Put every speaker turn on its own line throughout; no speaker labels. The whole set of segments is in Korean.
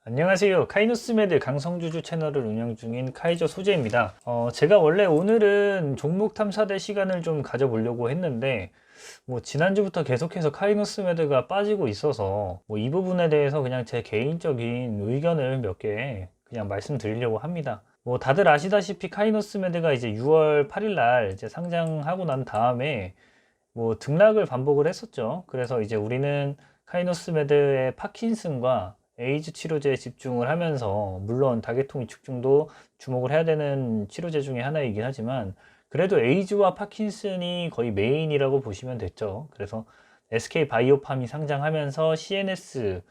안녕하세요. 카이누스메드 강성주주 채널을 운영 중인 카이저 소재입니다. 제가 원래 오늘은 종목 탐사대 시간을 좀 가져보려고 했는데 지난주부터 계속해서 카이누스메드가 빠지고 있어서 이 부분에 대해서 그냥 제 개인적인 의견을 몇 개 그냥 말씀드리려고 합니다. 다들 아시다시피 카이누스메드가 이제 6월 8일 날 이제 상장하고 난 다음에 등락을 반복을 했었죠. 그래서 이제 우리는 카이노스메드의 파킨슨과 에이즈 치료제에 집중을 하면서, 물론 다계통 위축증도 주목을 해야 되는 치료제 중에 하나이긴 하지만 그래도 에이즈와 파킨슨이 거의 메인이라고 보시면 됐죠. 그래서 SK 바이오팜이 상장하면서 CNS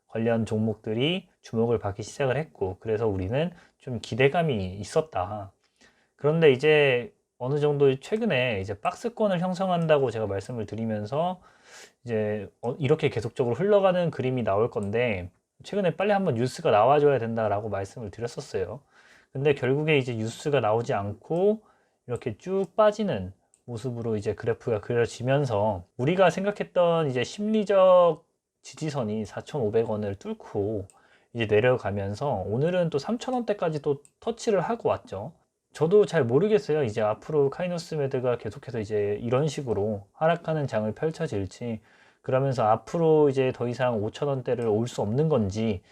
관련 종목들이 주목을 받기 시작을 했고, 그래서 우리는 좀 기대감이 있었다. 그런데 이제 어느 정도 최근에 이제 박스권을 형성한다고 제가 말씀을 드리면서 이제 이렇게 계속적으로 흘러가는 그림이 나올 건데, 최근에 빨리 한번 뉴스가 나와줘야 된다라고 말씀을 드렸었어요. 근데 결국에 이제 뉴스가 나오지 않고 이렇게 쭉 빠지는 모습으로 이제 그래프가 그려지면서, 우리가 생각했던 이제 심리적 지지선이 4,500원을 뚫고 이제 내려가면서 오늘은 또 3,000원대까지 또 터치를 하고 왔죠. 저도 잘 모르겠어요. 이제 앞으로 카이노스메드가 계속해서 이제 이런 식으로 하락하는 장을 펼쳐질지, 그러면서 앞으로 이제 더 이상 5,000원대를 올 수 없는 건지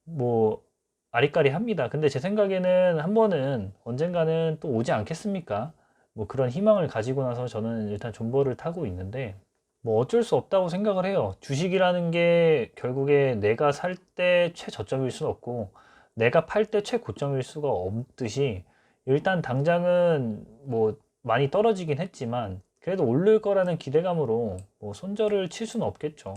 뭐 아리까리합니다. 근데 제 생각에는 한 번은 언젠가는 또 오지 않겠습니까? 그런 희망을 가지고 나서 저는 일단 존버를 타고 있는데, 어쩔 수 없다고 생각을 해요. 주식이라는 게 결국에 내가 살 때 최저점일 수는 없고 내가 팔 때 최고점일 수가 없듯이, 일단 당장은 많이 떨어지긴 했지만 그래도 오를 거라는 기대감으로 손절을 칠 수는 없겠죠.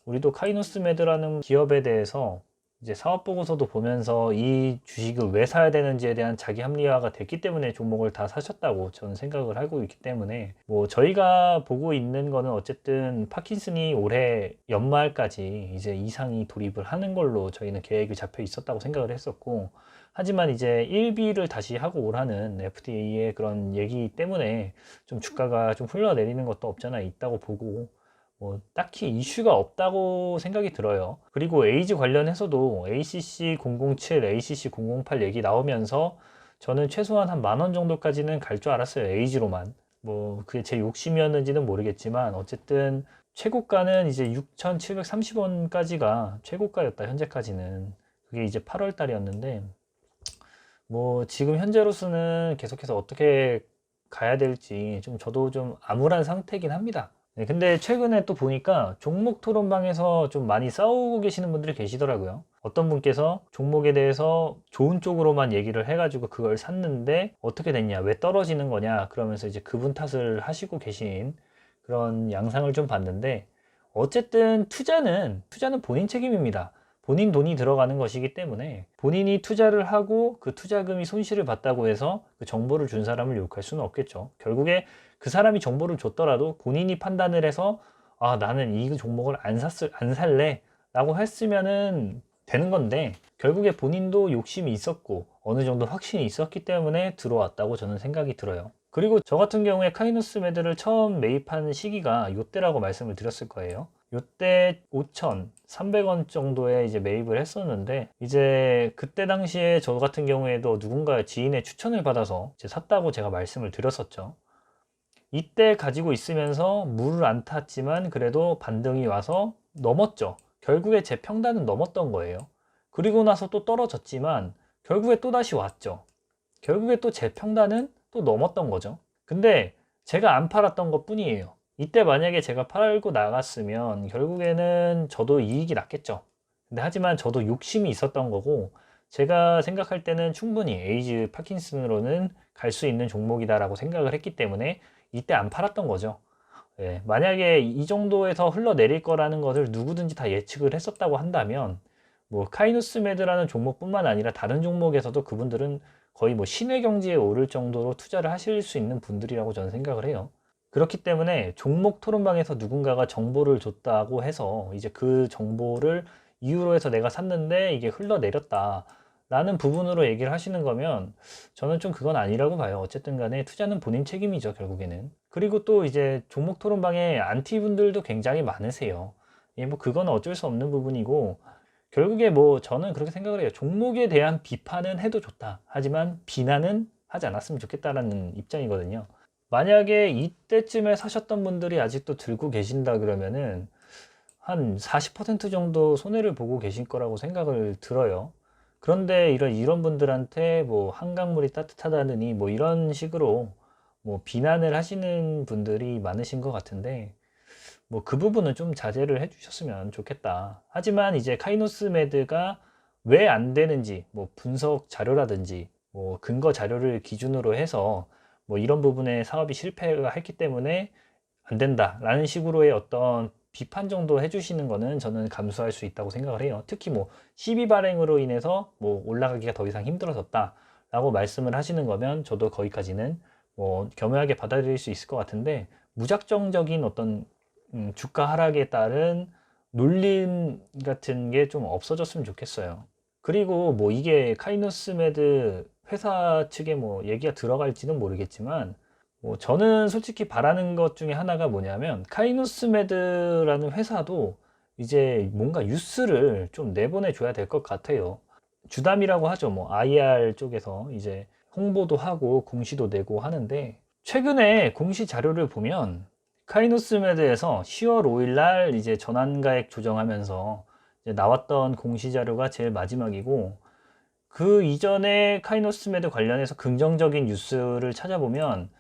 우리도 카이노스메드라는 기업에 대해서 이제 사업 보고서도 보면서 이 주식을 왜 사야 되는지에 대한 자기 합리화가 됐기 때문에 종목을 다 사셨다고 저는 생각을 하고 있기 때문에, 저희가 보고 있는 거는 어쨌든 파킨슨이 올해 연말까지 이제 이상이 돌입을 하는 걸로 저희는 계획이 잡혀 있었다고 생각을 했었고, 하지만 이제 1비를 다시 하고 오라는 FDA의 그런 얘기 때문에 좀 주가가 좀 흘러내리는 것도 없잖아 있다고 보고, 딱히 이슈가 없다고 생각이 들어요. 그리고 에이즈 관련해서도 ACC007, ACC008 얘기 나오면서 저는 최소한 한 10,000원 정도까지는 갈 줄 알았어요. 에이즈로만. 그게 제 욕심이었는지는 모르겠지만 어쨌든 최고가는 이제 6,730원까지가 최고가였다, 현재까지는. 그게 이제 8월 달이었는데, 지금 현재로서는 계속해서 어떻게 가야 될지 좀 저도 좀 암울한 상태이긴 합니다. 네, 근데 최근에 또 보니까 종목 토론방에서 좀 많이 싸우고 계시는 분들이 계시더라고요. 어떤 분께서 종목에 대해서 좋은 쪽으로만 얘기를 해가지고 그걸 샀는데 어떻게 됐냐, 왜 떨어지는 거냐, 그러면서 이제 그분 탓을 하시고 계신 그런 양상을 좀 봤는데, 어쨌든 투자는 본인 책임입니다. 본인 돈이 들어가는 것이기 때문에 본인이 투자를 하고 그 투자금이 손실을 봤다고 해서 그 정보를 준 사람을 욕할 수는 없겠죠. 결국에 그 사람이 정보를 줬더라도 본인이 판단을 해서 나는 이 종목을 안 살래 라고 했으면은 되는 건데, 결국에 본인도 욕심이 있었고 어느 정도 확신이 있었기 때문에 들어왔다고 저는 생각이 들어요. 그리고 저 같은 경우에 카이누스메드를 처음 매입한 시기가 이때라고 말씀을 드렸을 거예요. 이때 5,300원 정도에 이제 매입을 했었는데, 이제 그때 당시에 저 같은 경우에도 누군가 지인의 추천을 받아서 이제 샀다고 제가 말씀을 드렸었죠. 이때 가지고 있으면서 물을 안 탔지만 그래도 반등이 와서 넘었죠. 결국에 제 평단은 넘었던 거예요. 그리고 나서 또 떨어졌지만 결국에 또 다시 왔죠. 결국에 또 제 평단은 또 넘었던 거죠. 근데 제가 안 팔았던 것 뿐이에요. 이때 만약에 제가 팔고 나갔으면 결국에는 저도 이익이 났겠죠. 근데 하지만 저도 욕심이 있었던 거고, 제가 생각할 때는 충분히 에이즈 파킨슨으로는 갈 수 있는 종목이다라고 생각을 했기 때문에 이때 안 팔았던 거죠. 예, 만약에 이 정도에서 흘러내릴 거라는 것을 누구든지 다 예측을 했었다고 한다면, 카이누스메드라는 종목뿐만 아니라 다른 종목에서도 그분들은 거의 신의 경지에 오를 정도로 투자를 하실 수 있는 분들이라고 저는 생각을 해요. 그렇기 때문에 종목 토론방에서 누군가가 정보를 줬다고 해서 이제 그 정보를 이유로 해서 내가 샀는데 이게 흘러내렸다 라는 부분으로 얘기를 하시는 거면 저는 좀 그건 아니라고 봐요. 어쨌든 간에 투자는 본인 책임이죠, 결국에는. 그리고 또 이제 종목 토론방에 안티 분들도 굉장히 많으세요. 예, 그건 어쩔 수 없는 부분이고, 결국에 뭐 저는 그렇게 생각을 해요. 종목에 대한 비판은 해도 좋다. 하지만 비난은 하지 않았으면 좋겠다라는 입장이거든요. 만약에 이때쯤에 사셨던 분들이 아직도 들고 계신다 그러면은 한 40% 정도 손해를 보고 계실 거라고 생각을 들어요. 그런데 이런 분들한테 뭐 한강물이 따뜻하다느니 뭐 이런 식으로 뭐 비난을 하시는 분들이 많으신 것 같은데, 뭐 그 부분은 좀 자제를 해주셨으면 좋겠다. 하지만 이제 카이노스메드가 왜 안 되는지 뭐 분석 자료라든지 뭐 근거 자료를 기준으로 해서 뭐 이런 부분에 사업이 실패가 했기 때문에 안 된다라는 식으로의 어떤 비판 정도 해주시는 거는 저는 감수할 수 있다고 생각을 해요. 특히 뭐 시비 발행으로 인해서 뭐 올라가기가 더 이상 힘들어졌다라고 말씀을 하시는 거면 저도 거기까지는 뭐 겸허하게 받아들일 수 있을 것 같은데, 무작정적인 어떤 주가 하락에 따른 놀림 같은 게 좀 없어졌으면 좋겠어요. 그리고 뭐 이게 카이노스메드 회사 측에 뭐 얘기가 들어갈지는 모르겠지만, 뭐 저는 솔직히 바라는 것 중에 하나가 뭐냐면 카이노스메드라는 회사도 이제 뭔가 뉴스를 좀 내보내 줘야 될 것 같아요. 주담이라고 하죠. 뭐 IR 쪽에서 이제 홍보도 하고 공시도 내고 하는데, 최근에 공시 자료를 보면 카이노스메드에서 10월 5일 날 이제 전환가액 조정하면서 이제 나왔던 공시 자료가 제일 마지막이고, 그 이전에 카이노스메드 관련해서 긍정적인 뉴스를 찾아보면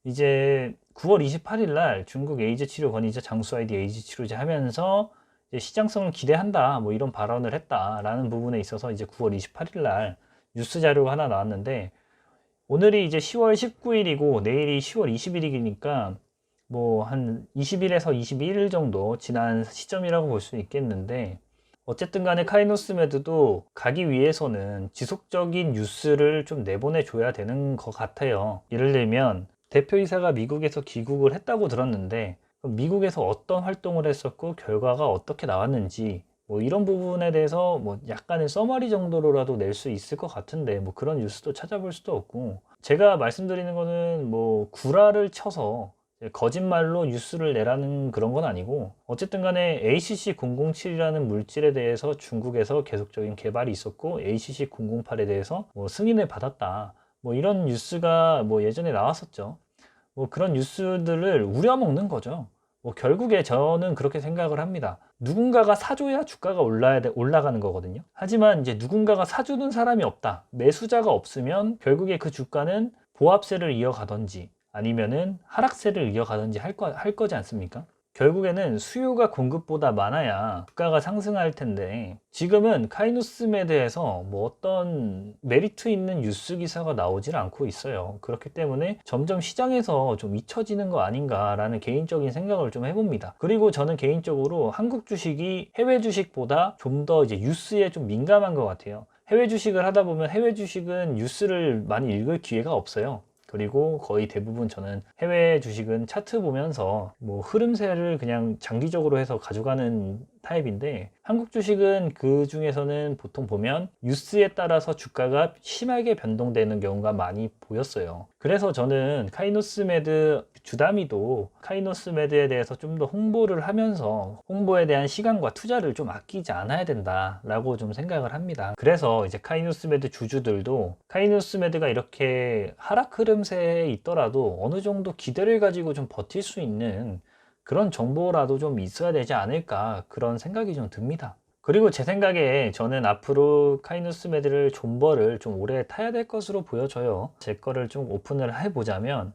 이제 9월 28일 날 중국 에이즈 치료 권위자 장수 아이디 에이즈 치료제 하면서 이제 시장성을 기대한다 뭐 이런 발언을 했다라는 부분에 있어서 이제 9월 28일 날 뉴스 자료가 하나 나왔는데, 오늘이 이제 10월 19일이고 내일이 10월 20일이니까 뭐 한 20일에서 21일 정도 지난 시점이라고 볼 수 있겠는데, 어쨌든 간에 카이노스메드도 가기 위해서는 지속적인 뉴스를 좀 내보내 줘야 되는 것 같아요. 예를 들면 대표이사가 미국에서 귀국을 했다고 들었는데, 그럼 미국에서 어떤 활동을 했었고 결과가 어떻게 나왔는지 뭐 이런 부분에 대해서 뭐 약간의 서머리 정도로라도 낼 수 있을 것 같은데, 뭐 그런 뉴스도 찾아볼 수도 없고, 제가 말씀드리는 거는 뭐 구라를 쳐서 거짓말로 뉴스를 내라는 그런 건 아니고, 어쨌든 간에 ACC007이라는 물질에 대해서 중국에서 계속적인 개발이 있었고 ACC008에 대해서 뭐 승인을 받았다 뭐 이런 뉴스가 뭐 예전에 나왔었죠. 뭐 그런 뉴스들을 우려먹는 거죠. 뭐 결국에 저는 그렇게 생각을 합니다. 누군가가 사줘야 주가가 올라가는 거거든요. 하지만 이제 누군가가 사주는 사람이 없다, 매수자가 없으면 결국에 그 주가는 보합세를 이어가든지 아니면은 하락세를 이어가든지 할 거지 않습니까? 결국에는 수요가 공급보다 많아야 주가가 상승할 텐데, 지금은 카이누스메드에서 뭐 어떤 메리트 있는 뉴스 기사가 나오질 않고 있어요. 그렇기 때문에 점점 시장에서 좀 잊혀지는 거 아닌가라는 개인적인 생각을 좀 해봅니다. 그리고 저는 개인적으로 한국 주식이 해외 주식보다 좀 더 이제 뉴스에 좀 민감한 것 같아요. 해외 주식을 하다 보면 해외 주식은 뉴스를 많이 읽을 기회가 없어요. 그리고 거의 대부분 저는 해외 주식은 차트 보면서 뭐 흐름세를 그냥 장기적으로 해서 가져가는 타입인데, 한국 주식은 그 중에서는 보통 보면 뉴스에 따라서 주가가 심하게 변동되는 경우가 많이 보였어요. 그래서 저는 카이노스메드 주담이도 카이노스메드에 대해서 좀 더 홍보를 하면서 홍보에 대한 시간과 투자를 좀 아끼지 않아야 된다라고 좀 생각을 합니다. 그래서 이제 카이노스메드 주주들도 카이노스메드가 이렇게 하락 흐름세에 있더라도 어느 정도 기대를 가지고 좀 버틸 수 있는 그런 정보라도 좀 있어야 되지 않을까, 그런 생각이 좀 듭니다. 그리고 제 생각에 저는 앞으로 카이누스메드를 존버를 좀 오래 타야 될 것으로 보여져요. 제 거를 좀 오픈을 해보자면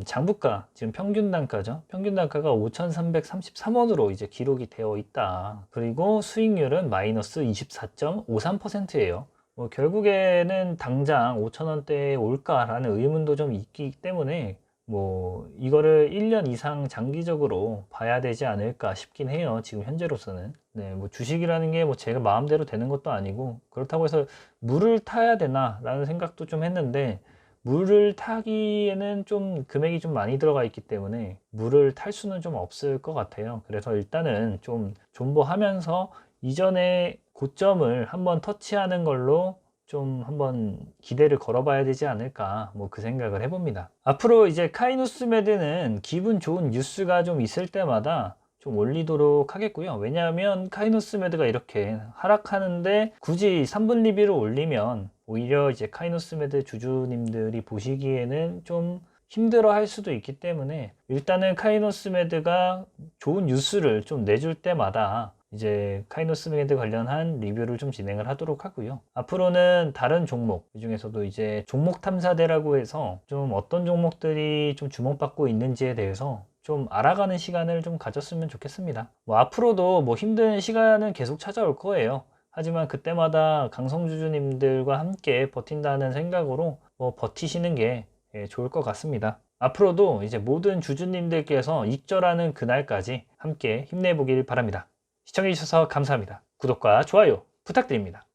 장부가, 지금 평균 단가죠. 평균 단가가 5,333원으로 이제 기록이 되어 있다. 그리고 수익률은 마이너스 24.53%예요. 뭐 결국에는 당장 5,000원대에 올까라는 의문도 좀 있기 때문에 뭐 이거를 1년 이상 장기적으로 봐야 되지 않을까 싶긴 해요. 지금 현재로서는. 네, 뭐 주식이라는 게 뭐 제가 마음대로 되는 것도 아니고, 그렇다고 해서 물을 타야 되나 라는 생각도 좀 했는데, 물을 타기에는 좀 금액이 좀 많이 들어가 있기 때문에 물을 탈 수는 좀 없을 것 같아요. 그래서 일단은 좀 존버하면서 이전의 고점을 한번 터치하는 걸로 좀 한번 기대를 걸어봐야 되지 않을까, 뭐 그 생각을 해봅니다. 앞으로 이제 카이누스메드는 기분 좋은 뉴스가 좀 있을 때마다 좀 올리도록 하겠고요. 왜냐하면 카이노스메드가 이렇게 하락하는데 굳이 3분 리뷰를 올리면 오히려 이제 카이노스메드 주주님들이 보시기에는 좀 힘들어 할 수도 있기 때문에 일단은 카이노스메드가 좋은 뉴스를 좀 내줄 때마다 이제 카이노스메드 관련한 리뷰를 좀 진행을 하도록 하고요. 앞으로는 다른 종목, 이 중에서도 이제 종목 탐사대라고 해서 좀 어떤 종목들이 좀 주목받고 있는지에 대해서 좀 알아가는 시간을 좀 가졌으면 좋겠습니다. 뭐 앞으로도 뭐 힘든 시간은 계속 찾아올 거예요. 하지만 그때마다 강성주주님들과 함께 버틴다는 생각으로 뭐 버티시는 게 좋을 것 같습니다. 앞으로도 이제 모든 주주님들께서 익절하는 그날까지 함께 힘내보길 바랍니다. 시청해주셔서 감사합니다. 구독과 좋아요 부탁드립니다.